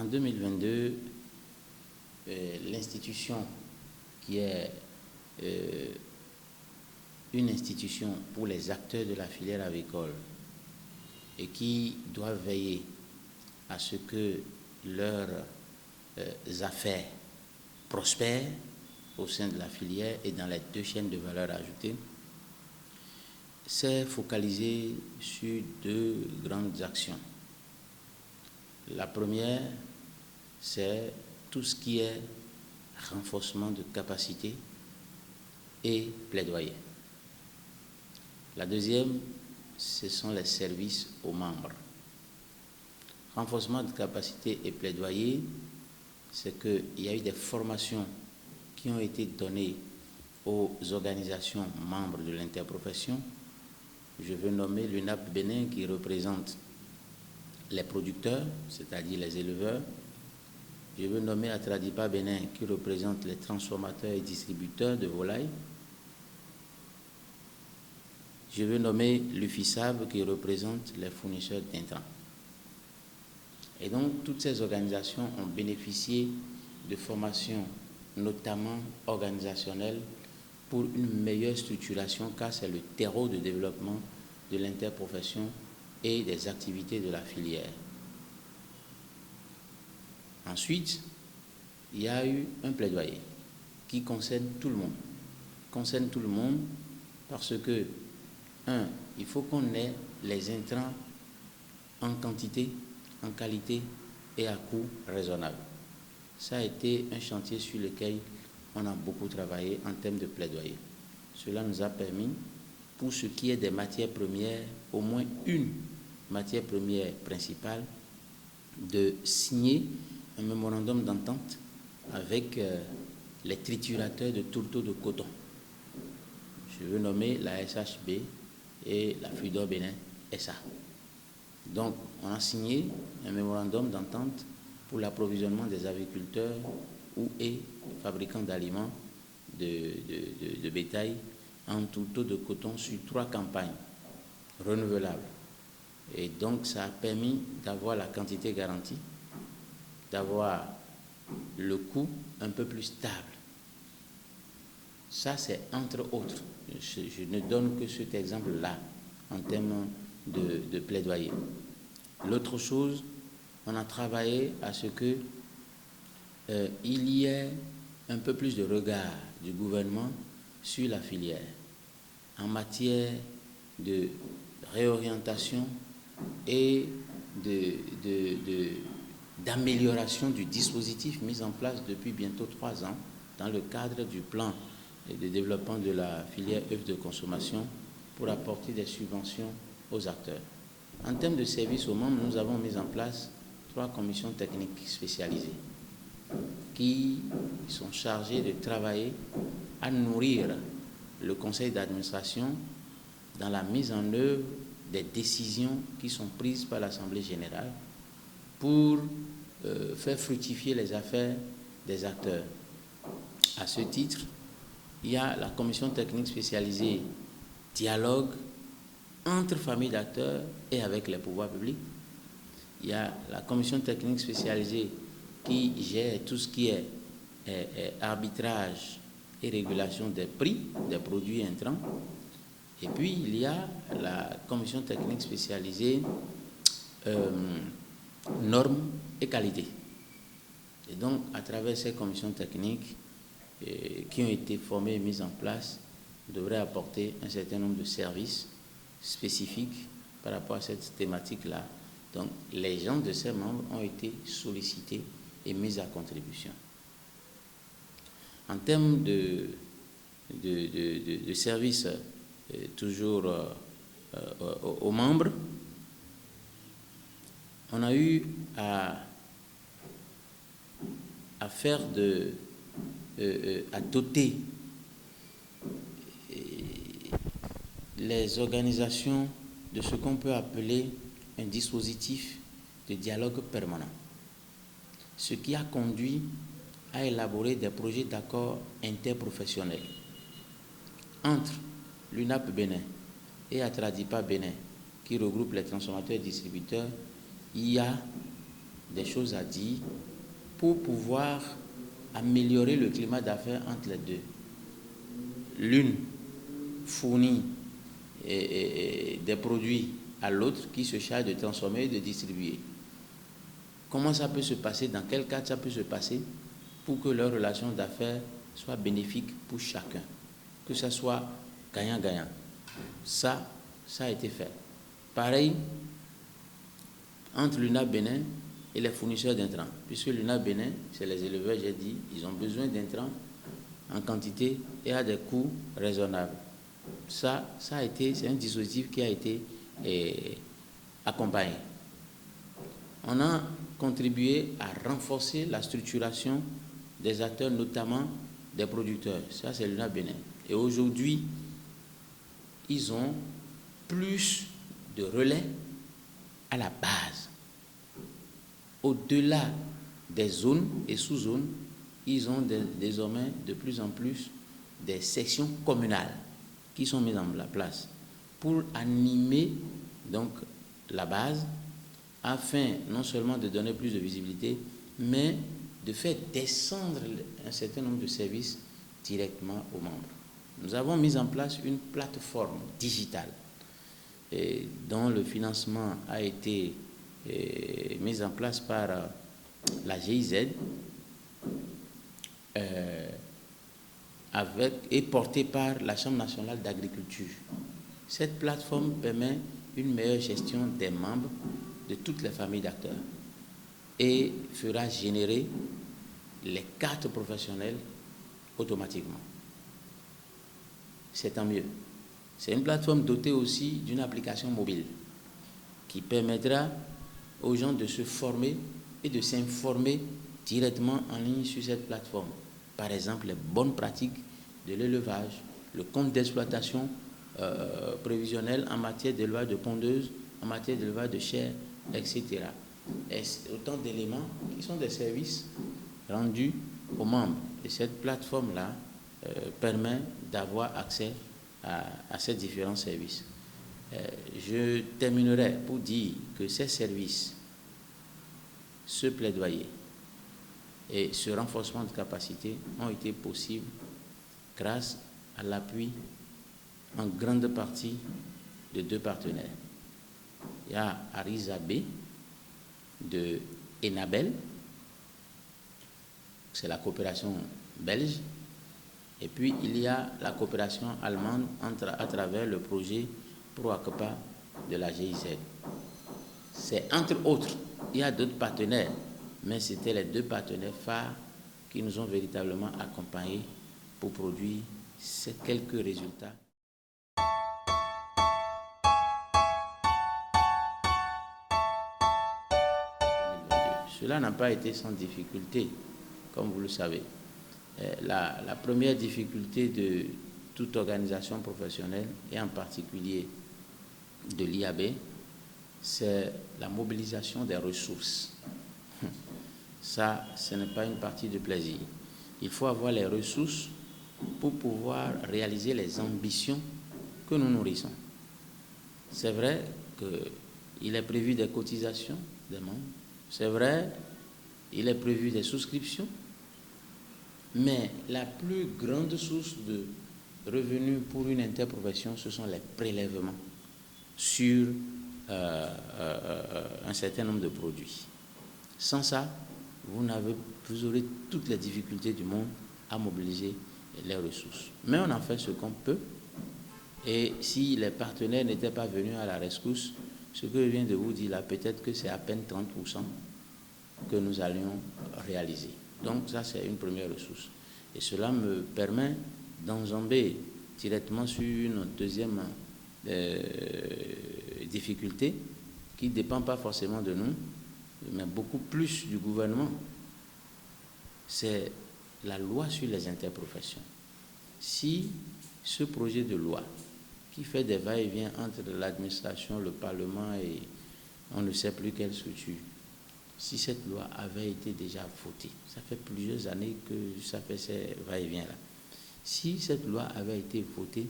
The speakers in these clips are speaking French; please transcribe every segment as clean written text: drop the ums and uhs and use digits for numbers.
2022, l'institution qui est une institution pour les acteurs de la filière avicole et qui doivent veiller à ce que leurs affaires prospèrent au sein de la filière et dans les deux chaînes de valeur ajoutée, s'est focalisé sur deux grandes actions. La première, c'est tout ce qui est renforcement de capacité et plaidoyer. La deuxième, ce sont les services aux membres. Renforcement de capacité et plaidoyer, c'est qu'il y a eu des formations qui ont été données aux organisations membres de l'interprofession. Je veux nommer l'UNAP Bénin qui représente les producteurs, c'est-à-dire les éleveurs. Je veux nommer Atradipa Bénin qui représente les transformateurs et distributeurs de volailles. Je veux nommer l'UFISAB qui représente les fournisseurs d'intrants. Et donc, toutes ces organisations ont bénéficié de formations, notamment organisationnelles, pour une meilleure structuration, car c'est le terreau de développement de l'interprofession et des activités de la filière. Ensuite, il y a eu un plaidoyer qui concerne tout le monde. Concerne tout le monde parce que, il faut qu'on ait les intrants en quantité, en qualité et à coût raisonnable. Ça a été un chantier sur lequel on a beaucoup travaillé en termes de plaidoyer. Cela nous a permis, pour ce qui est des matières premières, au moins une matière première principale, de signer un mémorandum d'entente avec les triturateurs de tourteaux de coton. Je veux nommer la SHB et la Fudor Bénin SA. Donc, on a signé un mémorandum d'entente pour l'approvisionnement des agriculteurs et fabricants d'aliments de bétail en tourteaux de coton sur 3 campagnes renouvelables. Et donc, ça a permis d'avoir la quantité garantie, d'avoir le coût un peu plus stable. Ça, c'est entre autres. Je ne donne que cet exemple-là en termes de plaidoyer. L'autre chose, on a travaillé à ce que il y ait un peu plus de regard du gouvernement sur la filière en matière de réorientation et d'amélioration du dispositif mis en place depuis bientôt 3 ans dans le cadre du plan de développement de la filière œufs de consommation pour apporter des subventions aux acteurs. En termes de services aux membres, nous avons mis en place 3 commissions techniques spécialisées qui sont chargées de travailler à nourrir le conseil d'administration dans la mise en œuvre des décisions qui sont prises par l'Assemblée générale pour faire fructifier les affaires des acteurs. À ce titre, il y a la commission technique spécialisée dialogue entre familles d'acteurs et avec les pouvoirs publics. Il y a la commission technique spécialisée qui gère tout ce qui est arbitrage et régulation des prix des produits intrants. Et puis, il y a la commission technique spécialisée normes et qualité. Et donc, à travers ces commissions techniques qui ont été formées et mises en place, on devrait apporter un certain nombre de services spécifiques par rapport à cette thématique-là. Donc, les gens de ces membres ont été sollicités et mis à contribution. En termes de services toujours aux membres, on a eu à faire à doter les organisations de ce qu'on peut appeler un dispositif de dialogue permanent, ce qui a conduit à élaborer des projets d'accord interprofessionnels entre l'UNAP Bénin et Atradipa Bénin, qui regroupe les transformateurs et distributeurs. Il y a des choses à dire pour pouvoir améliorer le climat d'affaires entre les deux. L'une fournit des produits à l'autre qui se charge de transformer et de distribuer. Comment ça peut se passer, dans quel cadre ça peut se passer pour que leur relation d'affaires soit bénéfique pour chacun, que ça soit gagnant-gagnant. Ça a été fait. Pareil entre l'UNA Bénin et les fournisseurs d'intrants, puisque l'UNA Bénin, c'est les éleveurs, j'ai dit, ils ont besoin d'intrants en quantité et à des coûts raisonnables. C'est un dispositif qui a été accompagné. On a contribué à renforcer la structuration des acteurs, notamment des producteurs. Ça, c'est l'UNA Bénin. Et aujourd'hui, ils ont plus de relais à la base. Au-delà des zones et sous-zones, ils ont désormais de plus en plus des sections communales qui sont mises en place pour animer donc la base, afin non seulement de donner plus de visibilité, mais de faire descendre un certain nombre de services directement aux membres. Nous avons mis en place une plateforme digitale dont le financement a été mis en place par la GIZ et portée par la Chambre nationale d'agriculture. Cette plateforme permet une meilleure gestion des membres de toutes les familles d'acteurs et fera générer les cartes professionnelles automatiquement. C'est tant mieux. C'est une plateforme dotée aussi d'une application mobile qui permettra aux gens de se former et de s'informer directement en ligne sur cette plateforme. Par exemple, les bonnes pratiques de l'élevage, le compte d'exploitation prévisionnel en matière d'élevage de pondeuses, en matière d'élevage de chair, etc. Et autant d'éléments qui sont des services rendus aux membres. Et cette plateforme-là permet d'avoir accès à ces différents services. Je terminerai pour dire que ces services, ce plaidoyer et ce renforcement de capacité ont été possibles grâce à l'appui en grande partie de deux partenaires. Il y a Arizabé de Enabel, c'est la coopération belge, et puis il y a la coopération allemande à travers le projet ProACPA de la GIZ. C'est entre autres, il y a d'autres partenaires, mais c'était les deux partenaires phares qui nous ont véritablement accompagnés pour produire ces quelques résultats. Cela n'a pas été sans difficulté, comme vous le savez. La première difficulté de toute organisation professionnelle, et en particulier de l'IAB, c'est la mobilisation des ressources. Ça, ce n'est pas une partie de plaisir. Il faut avoir les ressources pour pouvoir réaliser les ambitions que nous nourrissons. C'est vrai qu'il est prévu des cotisations des membres. C'est vrai, il est prévu des souscriptions, mais la plus grande source de revenus pour une interprofession, ce sont les prélèvements sur un certain nombre de produits. Sans ça, vous aurez toutes les difficultés du monde à mobiliser les ressources. Mais on en fait ce qu'on peut, et si les partenaires n'étaient pas venus à la rescousse, ce que je viens de vous dire là, peut-être que c'est à peine 30% que nous allions réaliser. Donc ça, c'est une première ressource. Et cela me permet d'enjamber directement sur une deuxième difficulté qui ne dépend pas forcément de nous, mais beaucoup plus du gouvernement. C'est la loi sur les interprofessions. Si ce projet de loi qui fait des va-et-vient entre l'administration, le Parlement et on ne sait plus quelle structure, si cette loi avait été déjà votée, ça fait plusieurs années que ça fait ces va-et-vient-là, si cette loi avait été votée,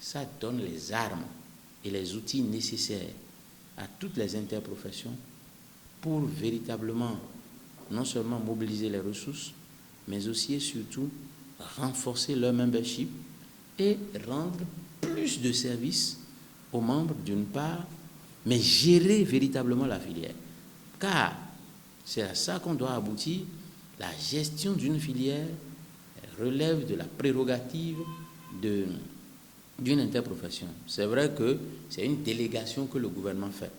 ça donne les armes et les outils nécessaires à toutes les interprofessions pour véritablement non seulement mobiliser les ressources, mais aussi et surtout renforcer leur membership et rendre plus de services aux membres d'une part, mais gérer véritablement la filière. Car c'est à ça qu'on doit aboutir. La gestion d'une filière relève de la prérogative d'une interprofession. C'est vrai que c'est une délégation que le gouvernement fait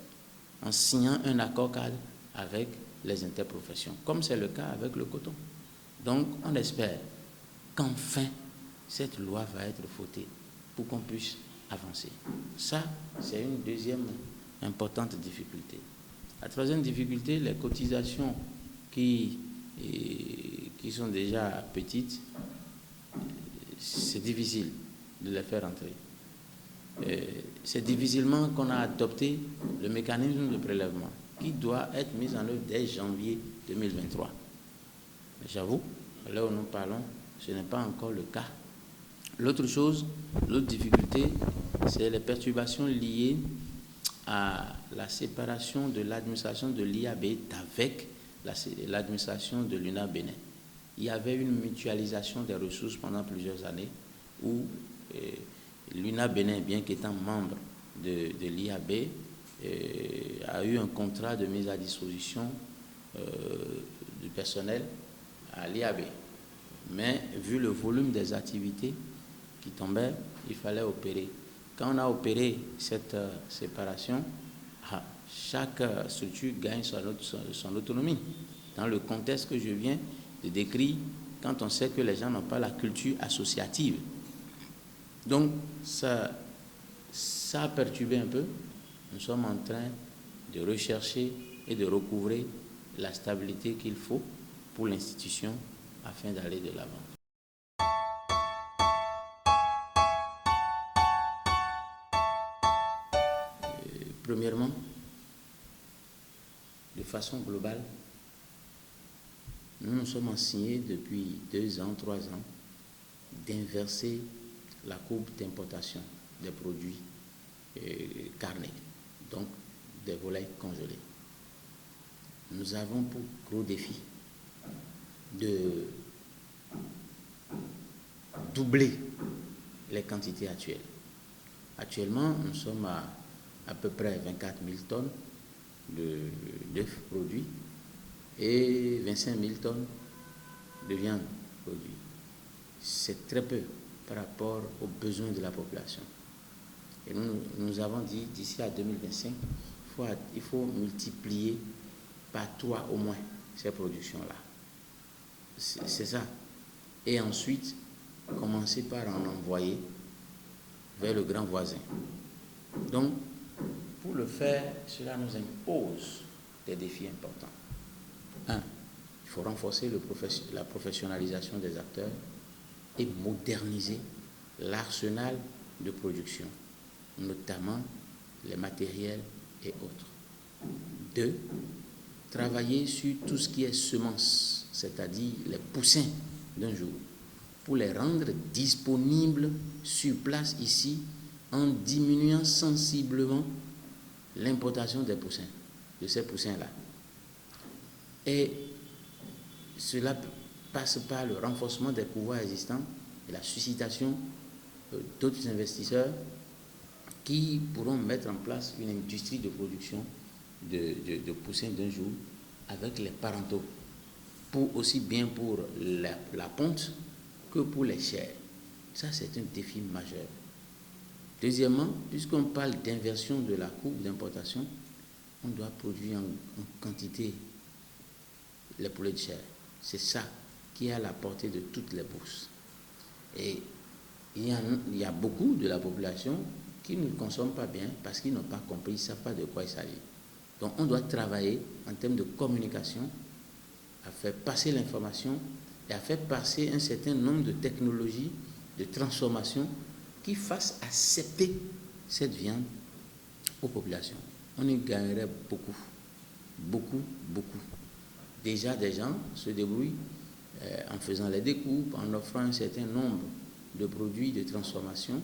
en signant un accord cadre avec les interprofessions, comme c'est le cas avec le coton. Donc, on espère qu'enfin, cette loi va être votée pour qu'on puisse avancer. Ça, c'est une deuxième importante difficulté. La troisième difficulté, les cotisations qui sont déjà petites, c'est difficile de les faire entrer. C'est difficilement qu'on a adopté le mécanisme de prélèvement qui doit être mis en œuvre dès janvier 2023. Mais j'avoue, là où nous parlons, ce n'est pas encore le cas. L'autre difficulté, c'est les perturbations liées à la séparation de l'administration de l'IAB avec l'administration de l'UNA Bénin. Il y avait une mutualisation des ressources pendant plusieurs années où l'UNA Bénin, bien qu'étant membre de l'IAB, a eu un contrat de mise à disposition du personnel à l'IAB. Mais vu le volume des activités qui tombaient, il fallait opérer. Quand on a opéré cette séparation, chaque structure gagne son autonomie. Dans le contexte que je viens de décrire, quand on sait que les gens n'ont pas la culture associative. Donc, ça a perturbé un peu. Nous sommes en train de rechercher et de recouvrer la stabilité qu'il faut pour l'institution afin d'aller de l'avant. Premièrement, de façon globale, nous nous sommes assignés depuis 2 ans, 3 ans, d'inverser la courbe d'importation des produits carnés, donc des volailles congelées. Nous avons pour gros défi de doubler les quantités actuelles. Actuellement, nous sommes à peu près 24 000 tonnes d'œufs produits et 25 000 tonnes de viande produite. C'est très peu par rapport aux besoins de la population. Et nous avons dit d'ici à 2025, il faut multiplier par 3 au moins ces productions-là. C'est ça. Et ensuite, commencer par en envoyer vers le grand voisin. Donc, pour le faire, cela nous impose des défis importants. 1. Il faut renforcer la professionnalisation des acteurs et moderniser l'arsenal de production, notamment les matériels et autres. 2. Travailler sur tout ce qui est semences, c'est-à-dire les poussins d'un jour, pour les rendre disponibles sur place ici en diminuant sensiblement l'importation des poussins, de ces poussins-là. Et cela passe par le renforcement des pouvoirs existants et la suscitation d'autres investisseurs qui pourront mettre en place une industrie de production de poussins d'un jour avec les parentaux, aussi bien pour la ponte que pour les chairs. Ça, c'est un défi majeur. Deuxièmement, puisqu'on parle d'inversion de la courbe d'importation, on doit produire en quantité les poulets de chair. C'est ça qui est à la portée de toutes les bourses. Et il y a beaucoup de la population qui ne consomment pas bien parce qu'ils n'ont pas compris, ils ne savent pas de quoi il s'agit. Donc on doit travailler en termes de communication, à faire passer l'information et à faire passer un certain nombre de technologies de transformation qui fassent accepter cette viande aux populations. On y gagnerait beaucoup, beaucoup, beaucoup. Déjà, des gens se débrouillent en faisant les découpes, en offrant un certain nombre de produits de transformation.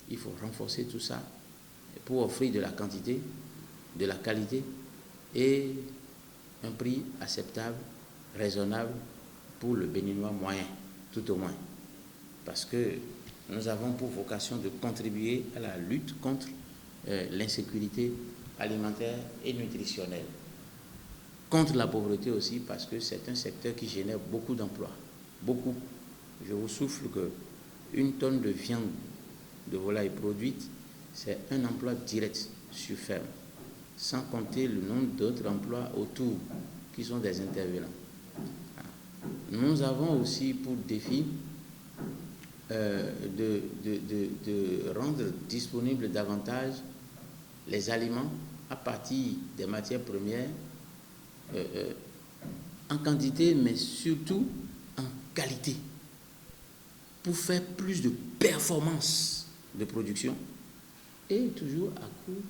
Il faut renforcer tout ça pour offrir de la quantité, de la qualité et un prix acceptable, raisonnable pour le Béninois moyen, tout au moins. Parce que nous avons pour vocation de contribuer à la lutte contre l'insécurité alimentaire et nutritionnelle. Contre la pauvreté aussi, parce que c'est un secteur qui génère beaucoup d'emplois. Beaucoup. Je vous souffle que une tonne de viande de volaille produite, c'est un emploi direct sur ferme, sans compter le nombre d'autres emplois autour qui sont des intervenants. Nous avons aussi pour défi de rendre disponibles davantage les aliments à partir des matières premières en quantité, mais surtout en qualité, pour faire plus de performance de production et toujours à coût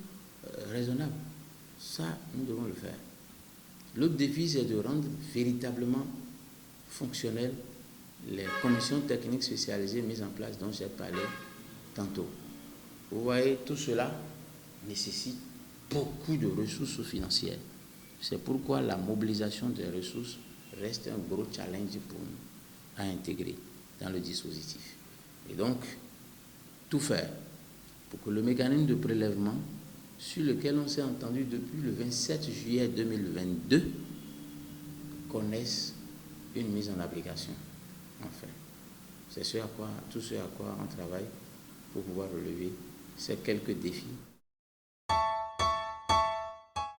raisonnable. Ça, nous devons le faire. L'autre défi, c'est de rendre véritablement fonctionnelles les commissions techniques spécialisées mises en place dont j'ai parlé tantôt. Vous voyez, tout cela nécessite beaucoup de ressources financières. C'est pourquoi la mobilisation des ressources reste un gros challenge pour nous à intégrer dans le dispositif. Et donc, tout faire pour que le mécanisme de prélèvement sur lequel on s'est entendu depuis le 27 juillet 2022 connaisse une mise en application. Enfin, c'est tout ce à quoi on travaille pour pouvoir relever ces quelques défis